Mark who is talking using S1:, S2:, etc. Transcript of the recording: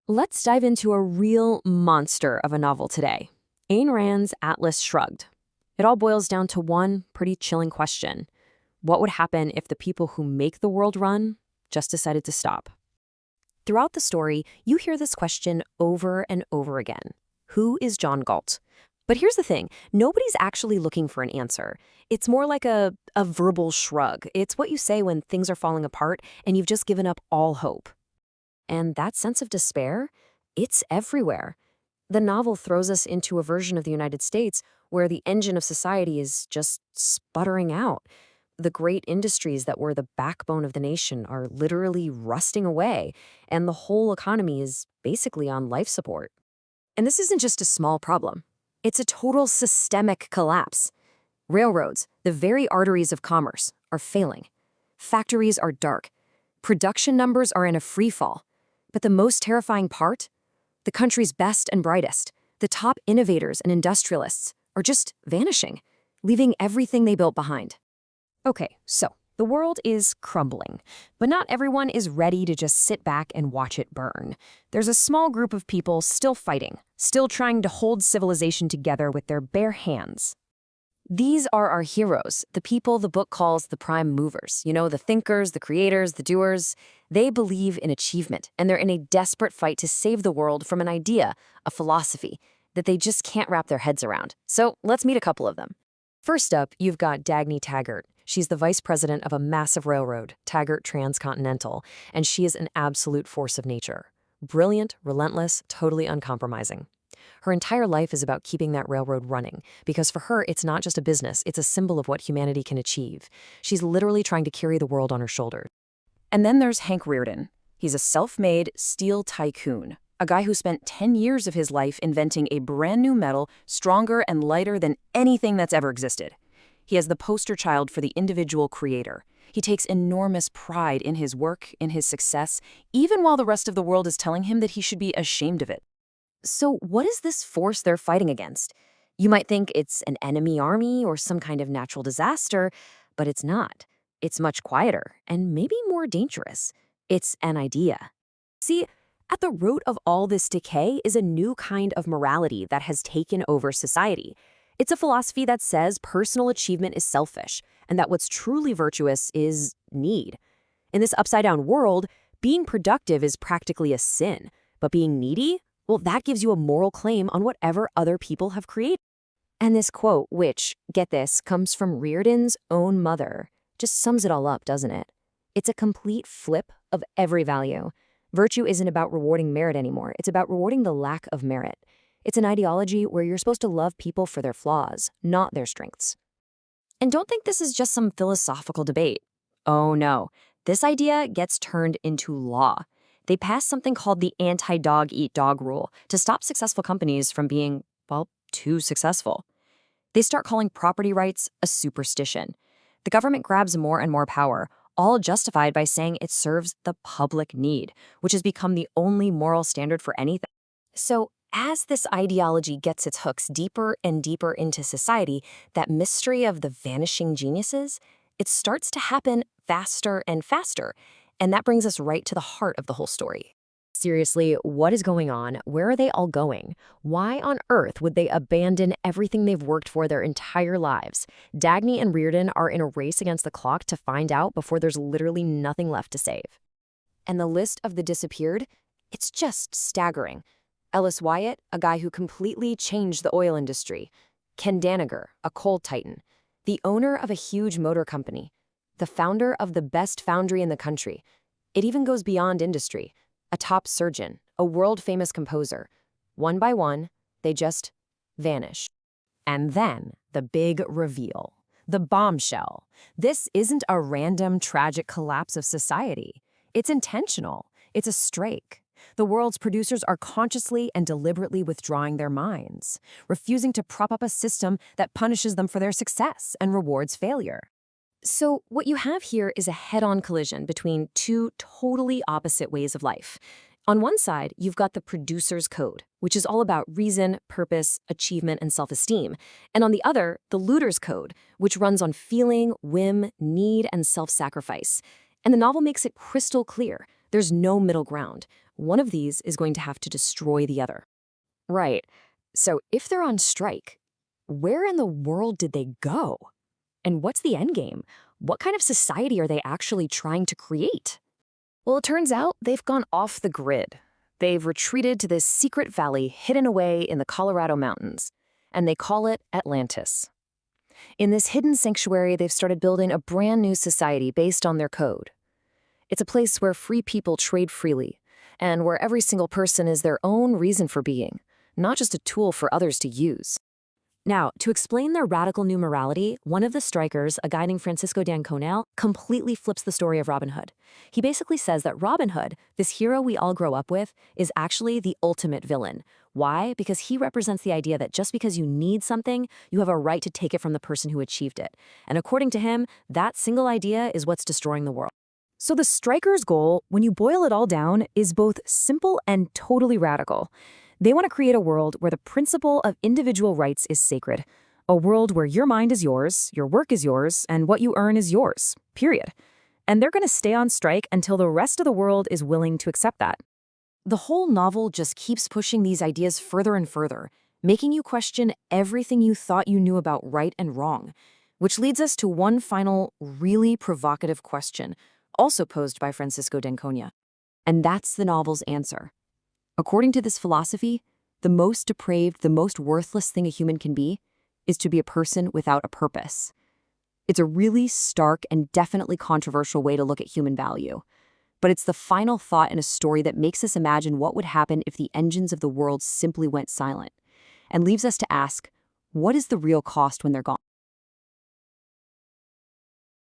S1: Let's dive into a real monster of a novel today, Ayn Rand's Atlas Shrugged. It all boils down to one pretty chilling question. What would happen if the people who make the world run just decided to stop? Throughout the story, you hear this question over and over again. Who is John Galt? But here's the thing, nobody's actually looking for an answer. It's more like a verbal shrug. It's what you say when things are falling apart and you've just given up all hope. And that sense of despair, it's everywhere. The novel throws us into a version of the United States where the engine of society is just sputtering out. The great industries that were the backbone of the nation are literally rusting away, and the whole economy is basically on life support. And this isn't just a small problem. It's a total systemic collapse. Railroads, the very arteries of commerce, are failing. Factories are dark. Production numbers are in a free fall. But the most terrifying part? The country's best and brightest, the top innovators and industrialists, are just vanishing, leaving everything they built behind. Okay, so the world is crumbling, but not everyone is ready to just sit back and watch it burn. There's a small group of people still fighting, still trying to hold civilization together with their bare hands. These are our heroes, the people the book calls the prime movers. You know, the thinkers, the creators, the doers. They believe in achievement, and they're in a desperate fight to save the world from an idea, a philosophy, that they just can't wrap their heads around. So let's meet a couple of them. First up, you've got Dagny Taggart. She's the vice president of a massive railroad, Taggart Transcontinental, and she is an absolute force of nature. Brilliant, relentless, totally uncompromising. Her entire life is about keeping that railroad running, because for her, it's not just a business, it's a symbol of what humanity can achieve. She's literally trying to carry the world on her shoulders. And then there's Hank Rearden. He's a self-made steel tycoon, a guy who spent 10 years of his life inventing a brand new metal stronger and lighter than anything that's ever existed. He is the poster child for the individual creator. He takes enormous pride in his work, in his success, even while the rest of the world is telling him that he should be ashamed of it. So what is this force they're fighting against? You might think it's an enemy army or some kind of natural disaster, but it's not. It's much quieter and maybe more dangerous. It's an idea. See, at the root of all this decay is a new kind of morality that has taken over society. It's a philosophy that says personal achievement is selfish and that what's truly virtuous is need. In this upside-down world, being productive is practically a sin, but being needy? Well, that gives you a moral claim on whatever other people have created. And this quote, which, get this, comes from Rearden's own mother, just sums it all up, doesn't it? It's a complete flip of every value. Virtue isn't about rewarding merit anymore. It's about rewarding the lack of merit. It's an ideology where you're supposed to love people for their flaws, not their strengths. And don't think this is just some philosophical debate. Oh no, this idea gets turned into law. They passed something called the anti-dog-eat-dog rule to stop successful companies from being, well, too successful. They start calling property rights a superstition. The government grabs more and more power, all justified by saying it serves the public need, which has become the only moral standard for anything. So, as this ideology gets its hooks deeper and deeper into society, that mystery of the vanishing geniuses, it starts to happen faster and faster. And that brings us right to the heart of the whole story. Seriously, what is going on? Where are they all going? Why on earth would they abandon everything they've worked for their entire lives? Dagny and Rearden are in a race against the clock to find out before there's literally nothing left to save. And the list of the disappeared? It's just staggering. Ellis Wyatt, a guy who completely changed the oil industry. Ken Danager, a coal titan. The owner of a huge motor company. The founder of the best foundry in the country. It even goes beyond industry. A top surgeon, a world-famous composer. One by one, they just vanish. And then, the big reveal. The bombshell. This isn't a random, tragic collapse of society. It's intentional. It's a strike. The world's producers are consciously and deliberately withdrawing their minds, refusing to prop up a system that punishes them for their success and rewards failure. So what you have here is a head-on collision between two totally opposite ways of life. On one side, you've got the producer's code, which is all about reason, purpose, achievement, and self-esteem. And on the other, the looter's code, which runs on feeling, whim, need, and self-sacrifice. And the novel makes it crystal clear. There's no middle ground. One of these is going to have to destroy the other. Right. So if they're on strike, where in the world did they go? And what's the end game? What kind of society are they actually trying to create? Well, it turns out they've gone off the grid. They've retreated to this secret valley hidden away in the Colorado mountains, and they call it Atlantis. In this hidden sanctuary, they've started building a brand new society based on their code. It's a place where free people trade freely, and where every single person is their own reason for being, not just a tool for others to use. Now, to explain their radical new morality, one of the strikers, a guy named Francisco d'Ancona, completely flips the story of Robin Hood. He basically says that Robin Hood, this hero we all grow up with, is actually the ultimate villain. Why? Because he represents the idea that just because you need something, you have a right to take it from the person who achieved it. And according to him, that single idea is what's destroying the world. So the striker's goal, when you boil it all down, is both simple and totally radical. They want to create a world where the principle of individual rights is sacred. A world where your mind is yours, your work is yours, and what you earn is yours, period. And they're going to stay on strike until the rest of the world is willing to accept that. The whole novel just keeps pushing these ideas further and further, making you question everything you thought you knew about right and wrong. Which leads us to one final, really provocative question, also posed by Francisco d'Ancona. And that's the novel's answer. According to this philosophy, the most depraved, the most worthless thing a human can be is to be a person without a purpose. It's a really stark and definitely controversial way to look at human value. But it's the final thought in a story that makes us imagine what would happen if the engines of the world simply went silent, and leaves us to ask, what is the real cost when they're gone?